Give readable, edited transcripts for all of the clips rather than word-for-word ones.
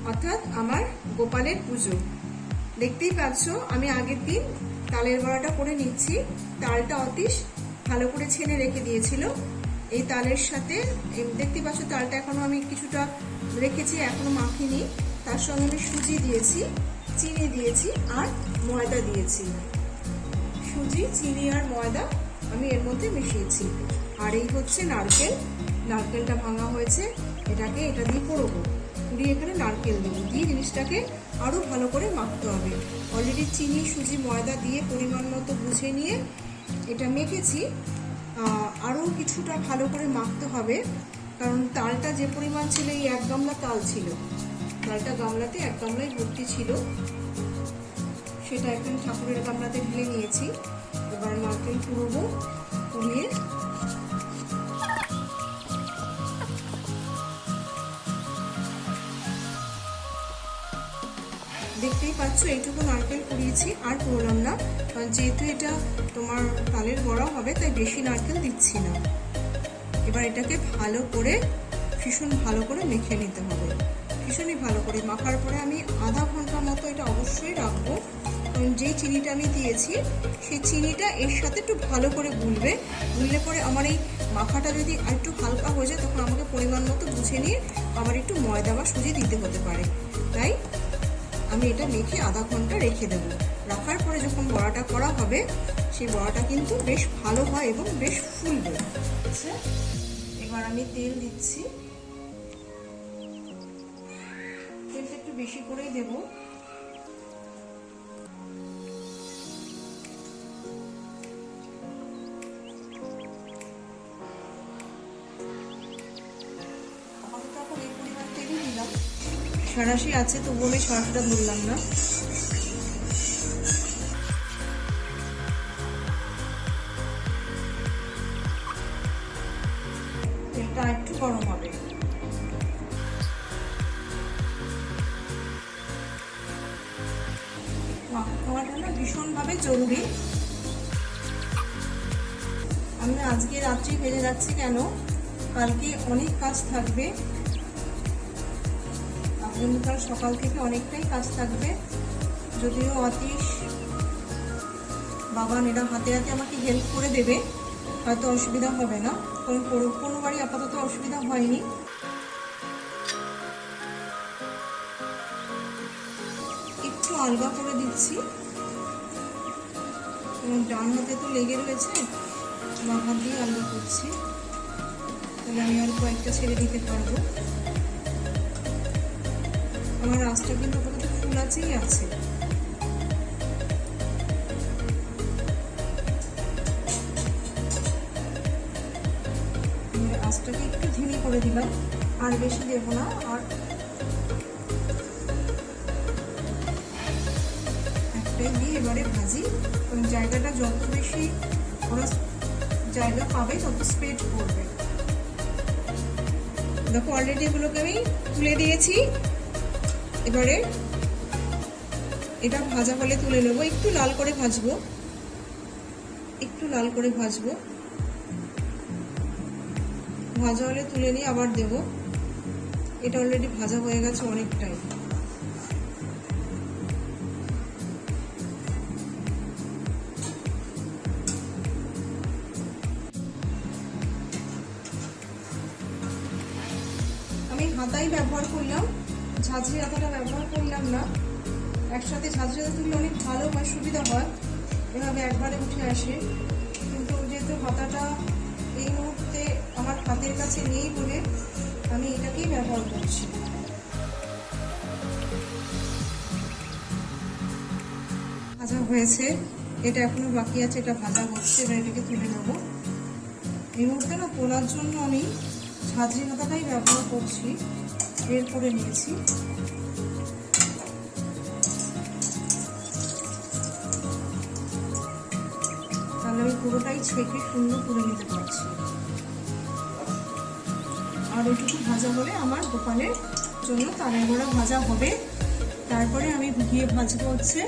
অর্থাৎ আমার গোপালের পুজো। দেখতেই পাচ্ছ আমি আগের দিন তালের বড়াটা করে নিচ্ছি। তালটা অতীশ ভালো করে ছেনে রেখে দিয়েছিল। এই তালের সাথে দেখতেই পাচ্ছ তালটা এখনো আমি কিছুটা রেখেছি, এখনো মাখিনি। তার সঙ্গে আমি সুজি দিয়েছি, চিনি দিয়েছি আর ময়দা দিয়েছি। সুজি, চিনি আর ময়দা আমি এর মধ্যে মিশিয়েছি। আর এই হচ্ছে নারকেল, নারকেলটা ভাঙা হয়েছে, এটা দিয়ে পোড়বো। পুড়িয়ে এখানে নারকেল দেবো, দিয়ে জিনিসটাকে আরও ভালো করে মাখতে হবে। অলরেডি চিনি, সুজি, ময়দা দিয়ে পরিমাণ মতো বুঝে নিয়ে এটা মেখেছি। আরও কিছুটা ভালো করে মাখতে হবে, কারণ তালটা যে পরিমাণ ছিল, এই 1 গামলা তাল ছিল, তালটা গামলাতে 1 গামলাই ভর্তি ছিল, সেটা এখন ঠাকুরের গামলাতে ঢেলে নিয়েছি। এবার নারকেল পুড়বো, পুড়িয়ে দেখতেই পাচ্ছ এইটুকু নারকেল পুড়িয়েছি, আর পুরোলাম না, কারণ যেহেতু এটা তোমার তালের বড়া হবে তাই বেশি নারকেল দিচ্ছি না। এবার এটাকে ভালো করে, ভীষণ ভালো করে মেখে নিতে হবে। ভীষণই ভালো করে মাখার পরে আমি আধা ঘন্টা মতো এটা অবশ্যই রাখবো, কারণ যেই চিনিটা আমি দিয়েছি সেই চিনিটা এর সাথে একটু ভালো করে গুলবে। গুললে পরে আমার এই মাখাটা যদি আর একটু হালকা হয়ে যায়, তখন আমাকে পরিমাণ মতো বুঝে নিয়ে আবার একটু ময়দা বা সুজি দিতে হতে পারে। তাই আমি এটা মেখে আধা ঘন্টা রেখে দেবো। রাখার পরে যখন বড়াটা করা হবে, সেই বড়াটা কিন্তু বেশ ভালো হয় এবং বেশ ফুলবে। এবার আমি তেল দিচ্ছি, তেলটা একটু বেশি করেই দেবো। আপাতত এখন এই পরিমাণ তেলই দিলাম, সাঁড়াশি আছে তবু আমি সাঁড়াশিটা ধরলাম না। তেলটা একটু গরম হবে। মাখাটা না ভীষণভাবে জরুরি। আমি আজকে রাত্রি ভেজে যাচ্ছি কেন, কালকে অনেক কাজ থাকবে, আগামীকাল সকাল থেকে অনেকটাই কাজ থাকবে। যদিও অতীশ, বাবান এরা হাতে হাতে আমাকে হেল্প করে দেবে, হয়তো অসুবিধা হবে না, কারণ কোনোবারই আপাতত অসুবিধা হয়নি। একটু আলগা করে দিচ্ছি, ডান হাতে তো লেগে রয়েছে, বাম হাত দিয়ে আলগা করছি, তাহলে আমি আর কয়েকটা ছেড়ে দিতে পারবো। আমার আঁচটা কিন্তু আপাতত ফুল আছেই আছে। আঁচটাকে একটু ধিমি করে দিলাম, আর বেশি দেবো না। আর একটাই দিয়ে এবারে ভাজি, কারণ জায়গাটা যত বেশি ওরা জায়গা পাবে তত স্প্রেড করবে। দেখো অলরেডি এগুলোকে আমি তুলে দিয়েছি। এবারে এটা ভাজা হলে তুলে নেবো, একটু লাল করে ভাজবো, একটু লাল করে ভাজবো। ভাজা হলে তুলে নিয়ে আবার দেব। এটা অলরেডি ভাজা হয়ে গেছে অনেকটাই। আমি হাতাই ব্যবহার করলাম, ঝাঁঝরি হাতাটা ব্যবহার করলাম না। একসাথে ঝাঁঝরি হাতা তুললে অনেক ভালো হয়, সুবিধা হয়, এভাবে একবারে উঠে আসে। কিন্তু যেহেতু হাতাটা এই মুহূর্তে আমার হাতের কাছে নেই বলে আমি এটাকেই ব্যবহার করছি। ভাজা হয়েছে, এটা এখনো বাকি আছে, এটা ভাজা হচ্ছে, এবার এটাকে তুলে নেবো। এই মুহূর্তে না তোলার জন্য আমি ঝাঁঝরি হাতাটাই ব্যবহার করছি, বের করে নিয়েছি। তাহলে আমি পুরোটাই ছেঁকে সুন্দর তুলে নিতে পারছি। আর ওইটুকু ভাজা হলে আমার গোপালের জন্য তালের বড়া ভাজা হবে। তারপরে আমি গিয়ে ভাজবো হচ্ছে,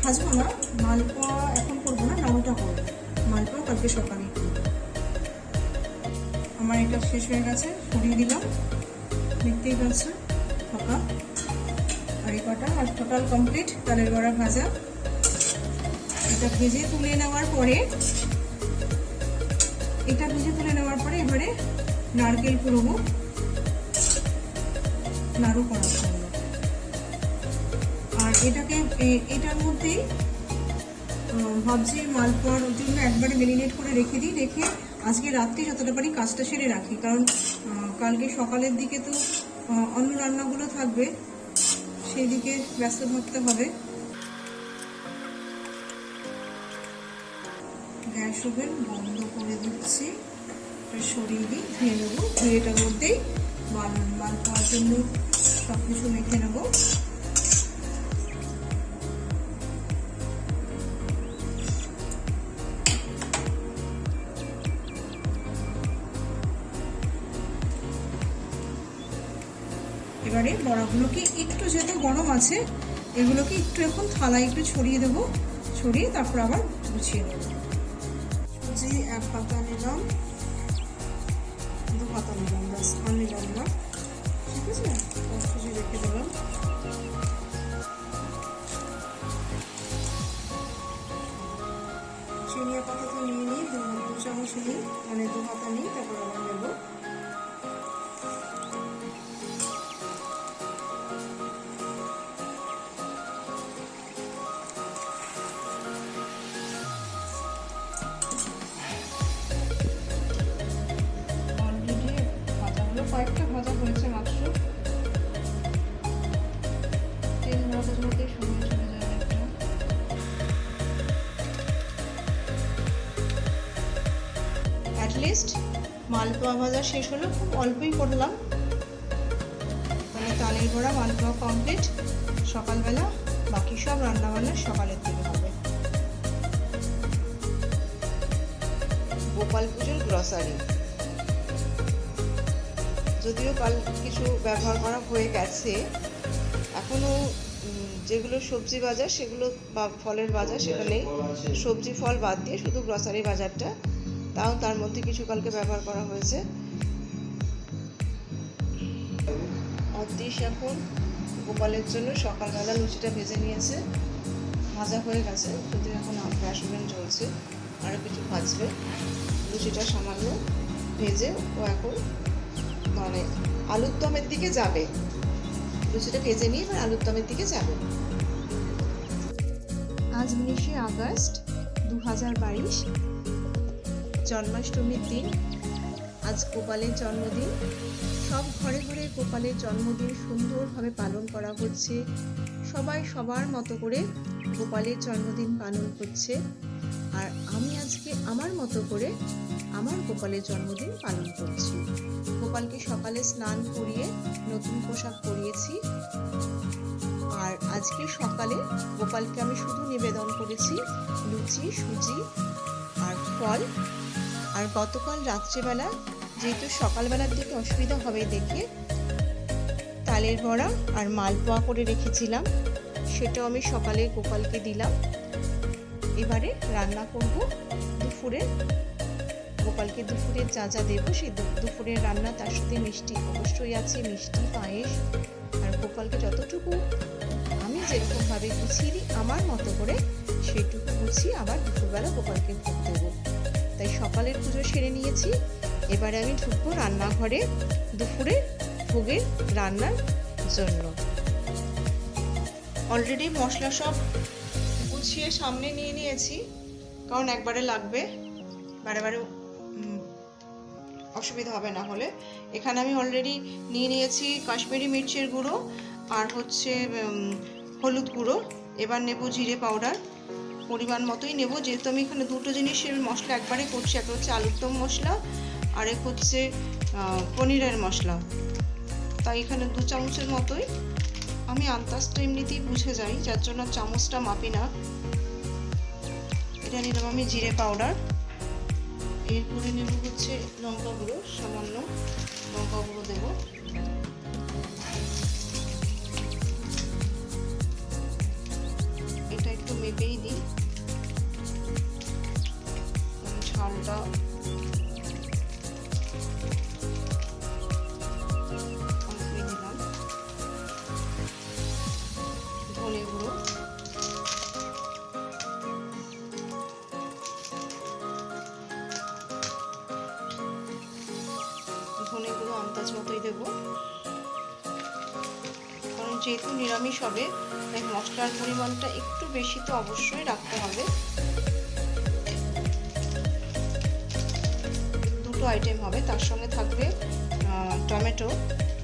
ভাজবো না, মালপোয়া এখন করবো না, নাড়ুটা করবো। মালপোয়া কালকে সকালে। আমার এটা শেষ হয়ে গেছে, সরিয়ে দিলাম, দেখতেই পাচ্ছ। ফাঁকা, আর এই কটা আর টোটাল কমপ্লিট তালের বড়া ভাজা। এটা ভেজে তুলে নেওয়ার পরে এবারে নারকেল কুড়বো নাড়ু করার জন্য। আর এটার মধ্যেই ভাবছি মালপোয়ার জন্য একবারে মেরিনেট করে রেখে দিই, রেখে আজকে রাত্রি যতটা পারি কাজটা সেরে রাখি, কারণ কালকে সকালের দিকে তো অন্য রান্নাগুলো থাকবে, সেই দিকে ব্যস্ত থাকতে হবে। গ্যাস ওভেন বন্ধ করে দিচ্ছি, সরিয়ে দিই, ধুয়ে নেবো। ধুয়ে এটার মধ্যেই মালপোয়ার জন্য সব কিছু মেখে নেবো। এবারে বড়াগুলোকে একটু, যেহেতু গরম আছে, এগুলোকে একটু এখন থালায় একটু ছড়িয়ে দেবো, ছড়িয়ে তারপর আবার গুছিয়ে নেব। সুজি 1 পাতা নিলাম, 2 পাতা নিলাম, ব্যাস আর নিলাম না, ঠিক আছে। সুজি রেখে দিলাম। চিনি পাতা নিয়ে নিই, 2 চামচ নিই, মানে 2 পাতা নিই, তারপর আবার নেব। কয়েকটা ভাজা হয়েছে মাত্র, তেল ভাজার মধ্যে সময় চলে যাবে একটা। অ্যাটলিস্ট মালপোয়া ভাজা শেষ হলো, খুব অল্পই করলাম, মানে তালের বড়া মালপোয়া কমপ্লিট। সকালবেলা বাকি সব রান্নাবান্না সকালের দিকে হবে। গোপাল পুজোর গ্রসারি, যদিও কাল কিছু ব্যবহার করা হয়ে গেছে, এখনও যেগুলো সবজি বাজার সেগুলো বা ফলের বাজার সেখানে সবজি ফল বাদ দিয়ে শুধু গ্রসারি বাজারটা, তাও তার মধ্যে কিছু কালকে ব্যবহার করা হয়েছে। অদৃশ এখন গোপালের জন্য সকালবেলা লুচিটা ভেজে নিয়েছে, ভাজা হয়ে গেছে, যদিও এখন গ্যাস ওভেন চলছে, আরও কিছু ভাজবে। লুচিটা সামান্য ভেজে ও এখন মানে আলুর দমের দিকে যাবে, লুচিটা ভেজে নিয়ে এবার আলুর দমের দিকে যাবে। আজ 19শে আগস্ট 2022, জন্মাষ্টমীর দিন। আজ গোপালের জন্মদিন। সব ঘরে ঘরে গোপালের জন্মদিন সুন্দরভাবে পালন করা হচ্ছে, সবাই সবার মতো করে গোপালের জন্মদিন পালন করছে। আর আমি আজকে আমার মতো করে আমার গোপালের জন্মদিন পালন করছি। গোপালকে সকালে স্নান করিয়ে নতুন পোশাক পরিয়েছি, আর আজকে সকালে গোপালকে আমি শুধু নিবেদন করেছি লুচি, সুজি আর ফল। আর গতকাল রাত্রেবেলা, যেহেতু সকালবেলার দিকে অসুবিধা হবে দেখে, তালের বড়া আর মালপোয়া করে রেখেছিলাম, সেটাও আমি সকালে গোপালকে দিলাম। এবারে রান্না করব দুপুরে। গোপালকে দুপুরে যা যা দেবো সেই দুপুরের রান্না, তার সাথে মিষ্টি অবশ্যই আছে, মিষ্টি, পায়েস। আর গোপালকে যতটুকু আমি যেরকমভাবে গুছিয়ে দিই আমার মতো করে, সেটুকু গুছিয়ে আবার দুপুরবেলা গোপালকে ভোগ দেবো। তাই সকালের পুজো সেরে নিয়েছি, এবারে আমি ঢুকবো রান্নাঘরে দুপুরে ভোগের রান্নার জন্য। অলরেডি মশলা সব গুছিয়ে সামনে নিয়ে নিয়েছি, কারণ একবারে লাগবে, বারে বারে অসুবিধা হবে না হলে। এখানে আমি অলরেডি নিয়ে নিয়েছি কাশ্মীরি মির্চের গুঁড়ো আর হচ্ছে হলুদ গুঁড়ো। এবার নেব জিরে পাউডার, পরিমাণ মতোই নেব, যেহেতু আমি এখানে দুটো জিনিসের মশলা একবারে করছি। একটা হচ্ছে আলুর দম মশলা আর এক হচ্ছে পনিরের মশলা, তাই এখানে 2 চামচের মতোই। আমি আন্দাজটা এমনিতেই বুঝে যাই, যার জন্য চামচটা মাপি না। এটা নিলাম আমি জিরে পাউডার, এরপরে নেব হচ্ছে লঙ্কা গুঁড়ো, সামান্য লঙ্কা গুঁড়ো দেবো। এটা একটু মেপেই দিই, ঝালটা অল্পই দিলাম। আন্দাজ মতোই দেবো, কারণ যেহেতু নিরামিষ হবে তাই মশলার পরিমাণটা একটু বেশি তো অবশ্যই রাখতে হবে। দুটো আইটেম হবে, তার সঙ্গে থাকবে টমেটো,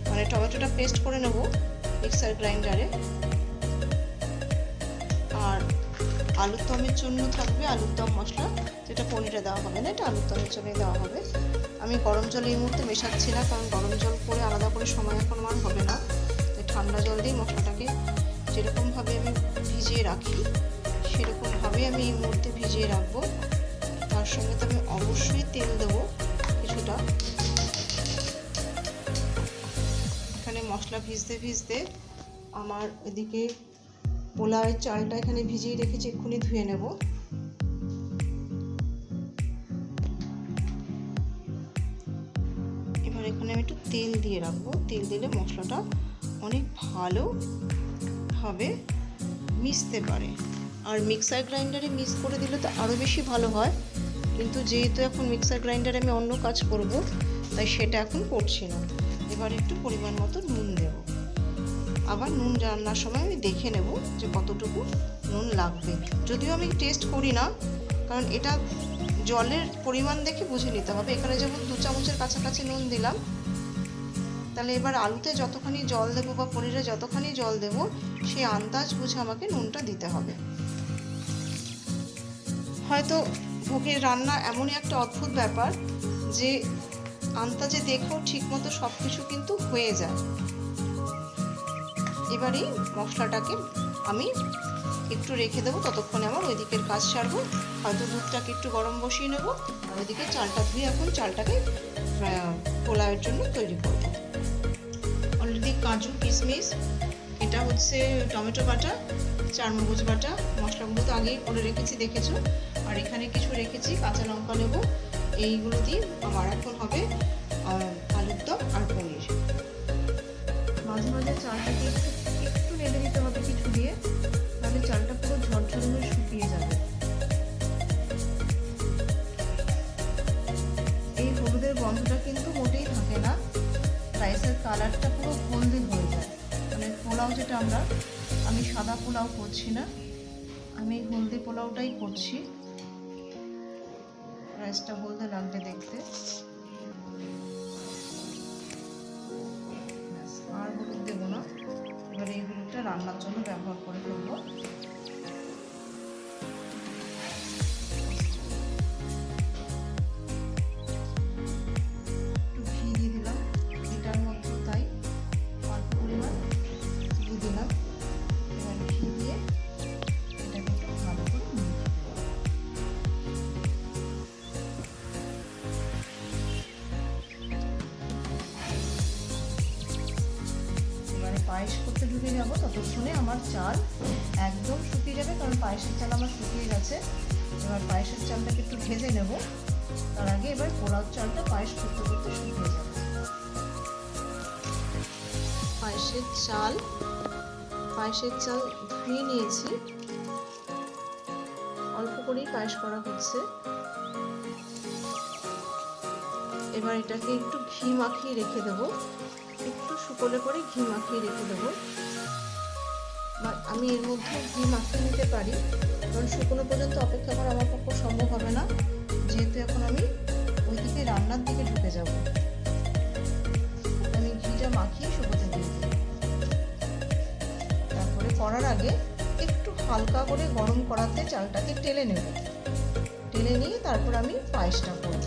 মানে টমেটোটা পেস্ট করে নেব মিক্সার গ্রাইন্ডারে। আর আলুর দমের জন্য থাকবে আলুর দম মশলা, যেটা পনিরে দেওয়া হবে না, এটা আলুর দমের জন্যই দেওয়া হবে। আমি গরম জল এই মুহূর্তে মেশাচ্ছি না, কারণ গরম জল করে আলাদা করে সময় এখন আর হবে না। তাই ঠান্ডা জল দিয়ে মশলাটাকে যেরকমভাবে আমি ভিজিয়ে রাখি সেরকমভাবে আমি এই মুহূর্তে ভিজিয়ে রাখবো। তার সঙ্গে তো আমি অবশ্যই তেল দেবো কিছুটা। এখানে মশলা ভিজতে ভিজতে আমার এদিকে পোলাওয়ের চালটা এখানে ভিজিয়ে রেখেছি, এক্ষুনি ধুয়ে নেব। এবার এখানে আমি একটু তেল দিয়ে রাখবো, তেল দিলে মশলাটা অনেক ভালোভাবে মিশতে পারে। আর মিক্সার গ্রাইন্ডারে মিক্স করে দিলে তো আরও বেশি ভালো হয়, কিন্তু যেহেতু এখন মিক্সার গ্রাইন্ডারে আমি অন্য কাজ করব তাই সেটা এখন করছি না। এবার একটু পরিমাণ মতো নুন দেব। আবার নুন রান্নার সময় আমি দেখে নেব যে কতটুকু নুন লাগবে, যদিও আমি টেস্ট করি না, কারণ এটা জলের পরিমাণ দেখে বুঝে নিতে হবে। এখানে যেমন 2 চামচের কাছাকাছি নুন দিলাম, তাহলে এবার আলুতে যতখানি জল দেবো বা পনিরে যতখানি জল দেবো সেই আন্দাজ বুঝে আমাকে নুনটা দিতে হবে। হয়তো ভোগের রান্না এমনই একটা অদ্ভুত ব্যাপার যে আন্দাজে দেখেও ঠিকমতো সব কিছু কিন্তু হয়ে যায়। এবারে মশলাটাকে আমি একটু রেখে দেবো, ততক্ষণে আমার ওই দিকের কাজ সারবো। হয়তো দুধটাকে একটু গরম বসিয়ে নেবো, আর ওইদিকে চালটা ধুয়ে এখন চালটাকে পোলাওয়ের জন্য তৈরি করব। অলরেডি কাজু কিশমিশ, এটা হচ্ছে টমেটো বাটা, চারমগজ বাটা, মশলাগুলো তো আগেই করে রেখেছি দেখেছো। আর এখানে কিছু রেখেছি কাঁচা লঙ্কা নেব, এইগুলো দিয়ে আমার এখন হবে আলুর দম আর পনির। মাঝে মাঝে চালটাকে একটু নেড়ে দিতে হবে কিছু দিয়ে, তাহলে চালটা পুরো ঝরঝরে হয়ে শুকিয়ে যাবে। এই হলুদের গন্ধটা কিন্তু মোটেই থাকে না, রাইসের কালারটা পুরো হলদে হয়ে যায়। মানে পোলাও যেটা আমি সাদা পোলাও করছি না, আমি হলদি পোলাওটাই করছি। রাইসটা হলদে লাগবে দেখতে। আর হলুদ দেবো না, এবার এই হলুদটা রান্নার জন্য ব্যবহার করে ফেলবো। একটু ঘি দিয়ে দিলাম এটার মধ্যে, তাই অল্প পরিমাণ ঘি দিলাম। এবার ঘি দিয়ে এটাকে একটু ভালো করে পায়েস করতে ঢুকে যাবো। ততক্ষণে আমার চাল একদম শুকিয়ে যাবে, কারণ পায়েসের চাল আমার শুকিয়ে গেছে। এবার পায়েসের চালটাকে একটু ভেজে নেব, তার আগে এবার পোলাও চালটা পায়েস করতে করতে শুকিয়ে যাবে। পায়েসের চাল ধুয়ে নিয়েছি, অল্প করেই পায়েস করা হচ্ছে। এবার এটাকে একটু ঘি মাখিয়ে রেখে দেবো, একটু শুকনো করে ঘি মাখিয়ে রেখে দেবো। বা আমি এর মধ্যে ঘি মাখিয়ে নিতে পারি, কারণ শুকনো পর্যন্ত অপেক্ষা করা আমার পক্ষে সম্ভব হবে না, যেহেতু এখন আমি ওইদিকে রান্নার দিকে ঢুকে যাব। আমি ঘিটা মাখিয়ে শুকোতে দিয়ে দিই। তারপরে করার আগে একটু হালকা করে গরম করাতে চালটাকে টেলে নেব, টেলে নিয়ে তারপর আমি পায়েসটা করব।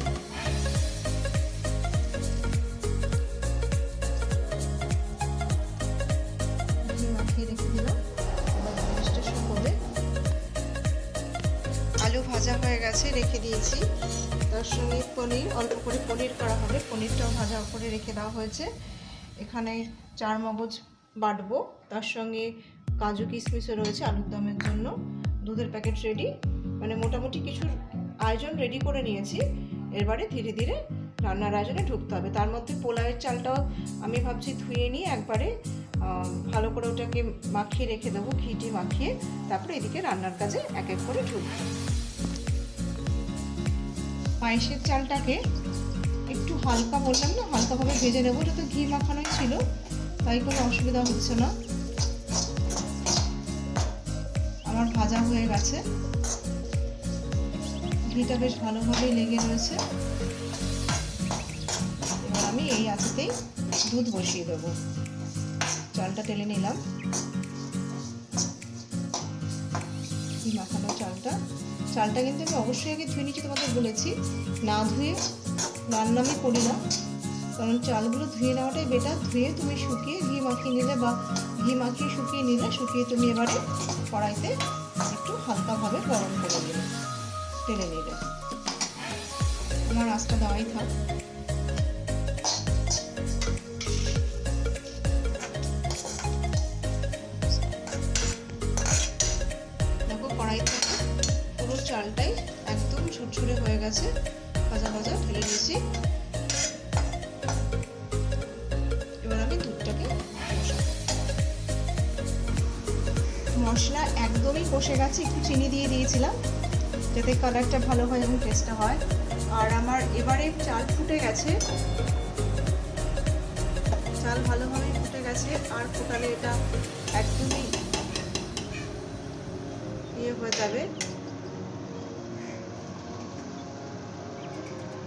রেখে দিলাম, এবার জিনিসটা শুকোবে। আলু ভাজা হয়ে গেছে, রেখে দিয়েছি। তার সঙ্গে পনির, অল্প করে পনির করা হবে, পনিরটাও ভাজা করে রেখে দেওয়া হয়েছে। এখানে চারমগজ বাটবো, তার সঙ্গে কাজু কিশমিশও রয়েছে আলুর দমের জন্য। দুধের প্যাকেট রেডি, মানে মোটামুটি কিছু আয়োজন রেডি করে নিয়েছি। এবারে ধীরে ধীরে রান্নার আয়োজনে ঢুকতে হবে। তার মধ্যে পোলাওয়ের চালটাও আমি ভাবছি ধুয়ে নিয়ে একবারে ভালো করে ওটাকে মাখিয়ে রেখে দেবো, ঘিটি মাখিয়ে। তারপরে এদিকে রান্নার কাজে এক এক করে ঢুকবো। পায়েসের চালটাকে একটু হালকা, বললাম না হালকাভাবে ভেজে নেবো। এটা তো ঘি মাখানোই ছিল, তাই কোনো অসুবিধা হচ্ছে না। আমার ভাজা হয়ে গেছে, ঘিটা বেশ ভালোভাবেই লেগে রয়েছে। এবার আমি এই আঁচেতেই দুধ বসিয়ে দেবো। চালটা টেলে নিলাম, ঘি মাখানো চালটা কিন্তু আমি অবশ্যই আগে ধুয়ে নিচ্ছি, তোমাদের বলেছি। না ধুয়ে রান্না আমি করি না, কারণ চালগুলো ধুয়ে নেওয়াটাই বেটার। ধুয়ে তুমি শুকিয়ে ঘি মাখিয়ে নিলে বা ঘি মাখিয়ে শুকিয়ে নিলে, শুকিয়ে তুমি এবারে কড়াইতে একটু হালকাভাবে গরম করে দিলে, টেলে নিলে। আমার আঁচটা দেওয়াই থাক। দেখো কড়াই থেকে পুরো চালটাই একদম ঝুরঝুরে হয়ে গেছে, ভাজা ভাজা ঢেলে দিয়েছি। এবার আমি দুধটাকে মশলা একদমই কষে গেছে, একটু চিনি দিয়ে দিয়েছিলাম যাতে কালারটা ভালো হয় এবং টেস্টটা হয়। আর আমার এবারে চাল ফুটে গেছে, চাল ভালোভাবে ফুটে গেছে। আর ফোটালে এটা একদমই ইয়ে হয়ে যাবে।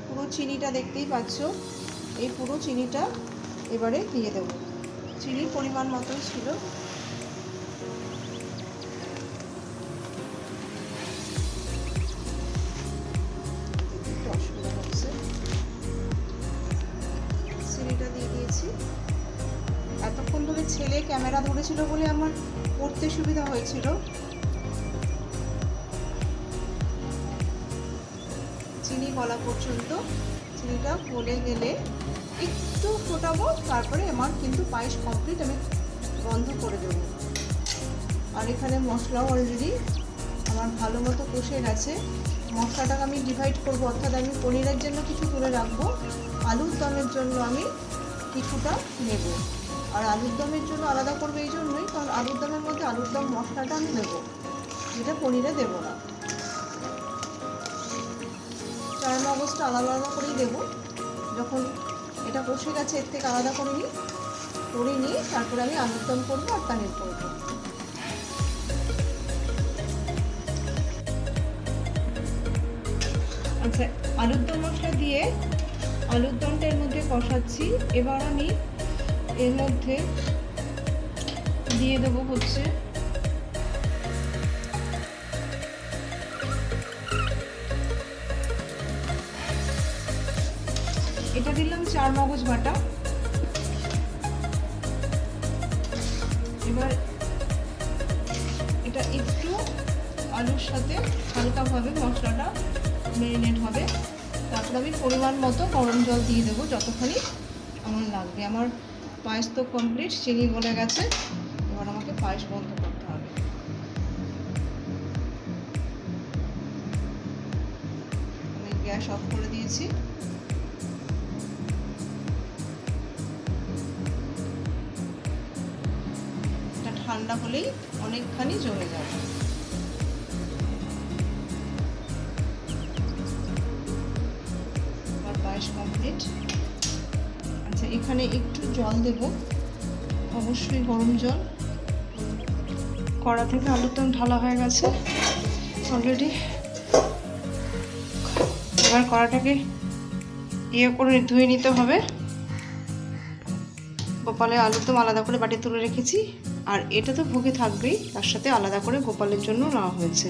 পুরো চিনিটা দেখতেই পাচ্ছ, এই পুরো চিনিটা এবারে দিয়ে দেব। চিনির পরিমাণ মতন ছিল। অসুবিধা হচ্ছে, চিনিটা দিয়ে দিয়েছি। এতক্ষণ ধরে ছেলে ক্যামেরা ধরেছিল বলে আমার করতে সুবিধা হয়েছিল। চিনি গলা পর্যন্ত, চিনিটা গলে গেলে একটু ফোটাবো, তারপরে আমার কিন্তু পায়েস কমপ্লিট। আমি বন্ধ করে দেব। আর এখানে মশলাও অলরেডি আমার ভালো মতো কষে গেছে। মশলাটাকে আমি ডিভাইড করবো, অর্থাৎ আমি পনিরের জন্য কিছু তুলে রাখবো, আলুর দমের জন্য আমি কিছুটা নেব। আর আলুর দমের জন্য আলাদা করবো এই জন্যই, কারণ আলুর দমের মধ্যে আলুর দম মশলাটা আমি দেবো, যেটা পনিরে দেবো না। 4 মগজটা আলাদা আলাদা করেই দেবো। যখন এটা কষে গেছে এর থেকে আলাদা করে নিয়ে তারপরে আমি আলুর দম করবো আর পানির করবো। আচ্ছা, আলুর দম মশলা দিয়ে আলুর দমটা এর মধ্যে কষাচ্ছি। এবার আমি এর মধ্যে দিয়ে দেবো হচ্ছে এটা দিলাম 4 মগজ বাটা। এবার এটা একটু আলুর সাথে হালকাভাবে মশলাটা ম্যারিনেট হবে। তারপর আমি পরিমাণ মতো গরম জল দিয়ে দেবো, যতখানি আমার লাগবে। আমার পায়েস তো কমপ্লিট, চিনি গলে গেছে। এবার আমাকে পায়েস বন্ধ করতে হবে। আমি গ্যাস অফ করে দিয়েছি। এটা ঠান্ডা হলেই অনেকখানি জমে যাবে। আমার পায়েস কমপ্লিট। আচ্ছা, এখানে একটু জল দেব, অবশ্যই গরম জল। কড়া থেকে আলুর দম ঢালা হয়ে গেছে অলরেডি। এবার কড়াটাকে ইয়ে করে ধুয়ে নিতে হবে। গোপালের আলুর দম আলাদা করে বাটি তুলে রেখেছি, আর এটা তো ভোগে থাকবেই, তার সাথে আলাদা করে গোপালের জন্য নেওয়া হয়েছে।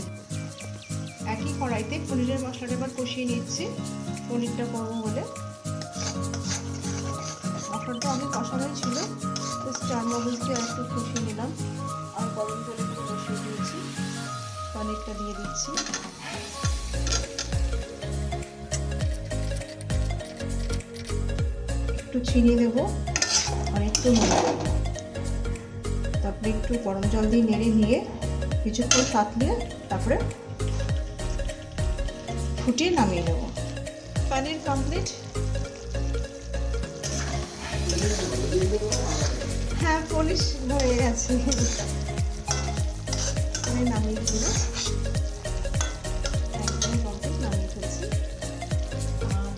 একই কড়াইতে পনিরের মশলাটা এবার কষিয়ে নিচ্ছি, পনিরটা করবো বলে। মশলাটা আমি কষানোই ছিল, 4 মগজ দিয়ে একটু কষিয়ে নিলাম। আর গরম জলে একটু কষিয়ে দিয়েছি, পনিরটা দিয়ে দিচ্ছি। একটু চিনি দেবো আর একটু নুন দেবো। তারপরে একটু গরম জল দিয়ে নেড়ে নিয়ে কিছুক্ষণ সাঁতলিয়ে তারপরে ফুটিয়ে নামিয়ে নেব। পনির কমপ্লিট। হ্যাঁ, পনির হয়ে গেছে, আমি নামিয়ে দিল। একদম কমপ্লিট, নামিয়ে ফেলছি। আর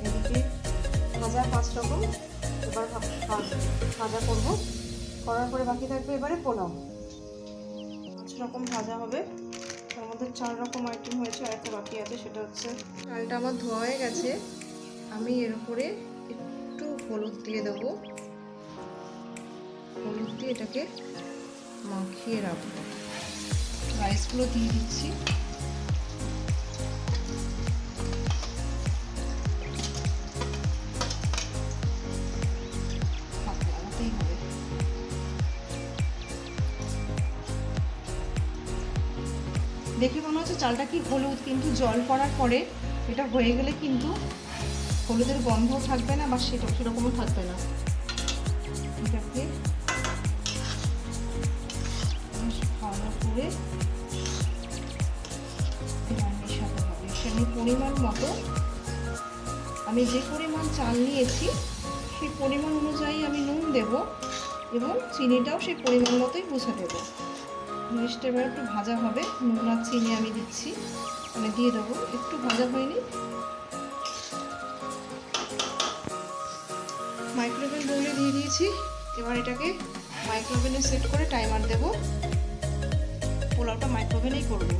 এদিকে ভাজা 5 রকম, এবার ভাজা করব, করার পরে বাকি থাকবে এবারে পোলাও। 5 রকম ভাজা হবে, তার মধ্যে 4 রকম আইটেম হয়েছে, আর একটা বাকি আছে, সেটা হচ্ছে চালটা আমার ধোয়া হয়ে গেছে। আমি এর উপরে একটু হলুদ দিয়ে দেবো, হলুদ দিয়ে এটাকে মাখিয়ে রাখবো। রাইসগুলো দিয়ে দিচ্ছি। দেখে মনে হচ্ছে চালটা কি হলুদ, কিন্তু জল পড়ার পরে এটা হয়ে গেলে কিন্তু হলুদের গন্ধ থাকবে না, বা সেরকমও থাকবে না। এটাকে ভালো করে মেশাতে হবে। সেখানে পরিমাণ মতো, আমি যে পরিমাণ চাল নিয়েছি সেই পরিমাণ অনুযায়ী আমি নুন দেব, এবং চিনিটাও সেই পরিমাণ মতোই বুঝে দেবো। জিনিসটা এবার একটু ভাজা হবে, নুন আর চিনি আমি দিচ্ছি, মানে দিয়ে দেবো। একটু ভাজা হয়নি, মাইক্রোওভেন বলে দিয়ে দিয়েছি। এবার এটাকে মাইক্রোওভেনে সেট করে টাইমার দেব। পোলাওটা মাইক্রোওভেনেই করবো।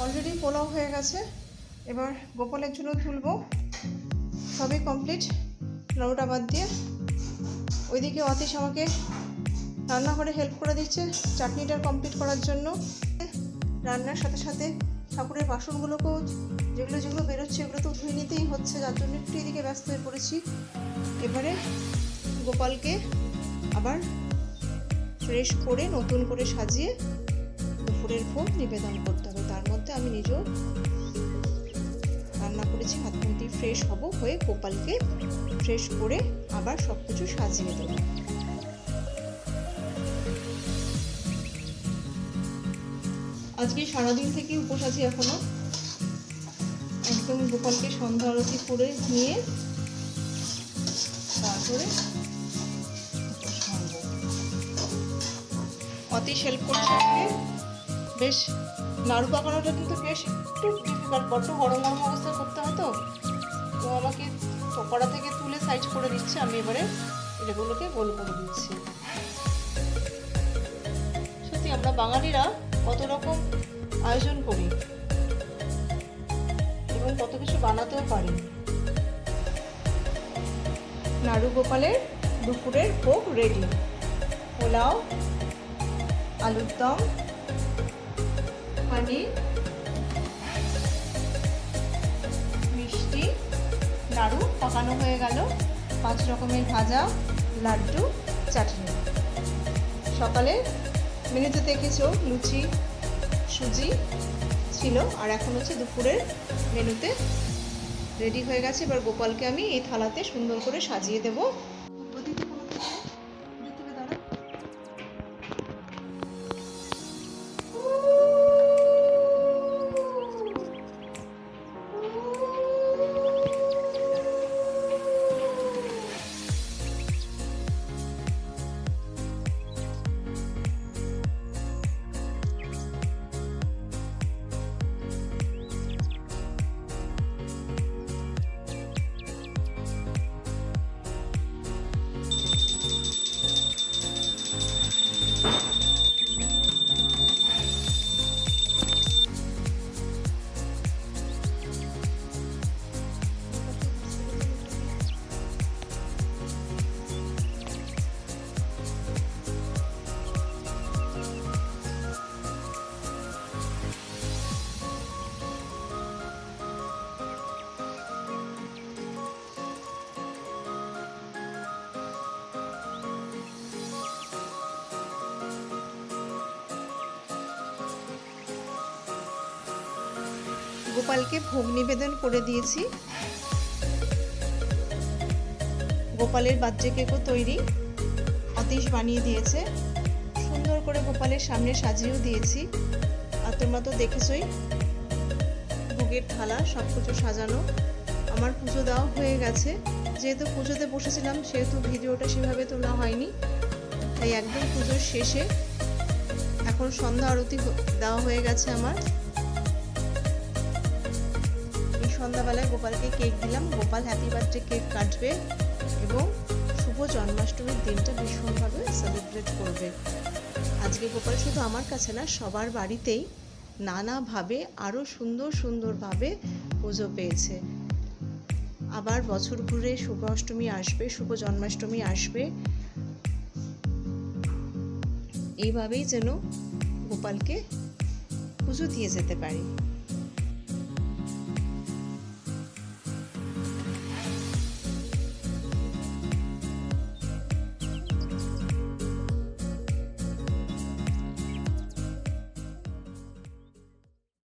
অলরেডি পোলাও হয়ে গেছে, এবার গোপালের জন্য তুলবো। সবই কমপ্লিট, নাড়ুটা বাদ দিয়ে। ওইদিকে অতীশ আমাকে রান্নাঘরে হেল্প করে দিচ্ছে চাটনিটা কমপ্লিট করার জন্য। রান্নার সাথে সাথে ঠাকুরের বাসনগুলোকেও যেগুলো বেরোচ্ছে এগুলো তো ধুয়ে নিতেই হচ্ছে, যার জন্য একটু এদিকে ব্যস্ত হয়ে পড়েছি। এবারে গোপালকে আবার ফ্রেশ করে নতুন করে সাজিয়ে দুপুরের ভোগ নিবেদন করতে হবে। তার মধ্যে আমি নিজেও রান্না করেছি, হাত মুখ দিয়ে ফ্রেশ হব, হয়ে গোপালকে ফ্রেশ করে আবার সব কিছু সাজিয়ে দেবো। আজকে সারাদিন থেকে উপোস আছি এখনো। একদম গোপালকে সন্ধ্যা আরতি করে নিয়ে তারপরে অতি হেল্প করছে আমাকে। বেশ নাড়ু পাকানোটা কিন্তু বেশ একটু ডিফিকাল্ট, বড্ড গরম গরম অবস্থায় করতে হয়, তো আমাকে কড়া থেকে তুলে সাইজ করে দিচ্ছে। আমি এবারে এগুলোকে গোল করে দিচ্ছি। সত্যি আমরা বাঙালিরা কত রকম আয়োজন করি এবং কত কিছু বানাতেও পারি। নাড়ু গোপালের দুপুরের ভোগ রেডি। পোলাও, আলুর দম, পনির, মিষ্টি, নাড়ু পাকানো হয়ে গেল, 5 রকমের ভাজা, লাড্ডু, চাটনি। সকালে মেনুতে দেখেছো লুচি, সুজি ছিল, আর এখন হচ্ছে দুপুরের মেনুতে রেডি হয়ে গেছে। এবার গোপালকে আমি এই থালাতে সুন্দর করে সাজিয়ে দেবো। গোপালকে ভোগ নিবেদন করে দিয়েছি। গোপালের বার্থডে কেকও তৈরি, অতীশ বানিয়ে দিয়েছে। সুন্দর করে গোপালের সামনে সাজিয়েও দিয়েছি। আর তোমরা তো দেখেছই ভোগের থালা সব কিছু সাজানো। আমার পুজো দেওয়া হয়ে গেছে। যেহেতু পুজোতে বসেছিলাম সেহেতু ভিডিওটা সেভাবে তোলা হয়নি, তাই একদম পুজোর শেষে এখন সন্ধ্যা আরতি দেওয়া হয়ে গেছে আমার। এই সন্ধ্যাবেলায় গোপালকে কেক দিলাম। গোপাল হ্যাপি বার্থডে কেক কাটবে এবং শুভ জন্মাষ্টমীর দিনটা ভীষণভাবে সেলিব্রেট করবে। আজকে গোপাল শুধু আমার কাছে না, সবার বাড়িতেই নানাভাবে আরও সুন্দরভাবে পুজো পেয়েছে। আবার বছর ঘুরে শুভ অষ্টমী আসবে, শুভ জন্মাষ্টমী আসবে। এইভাবেই যেন গোপালকে পুজো দিয়ে যেতে পারি।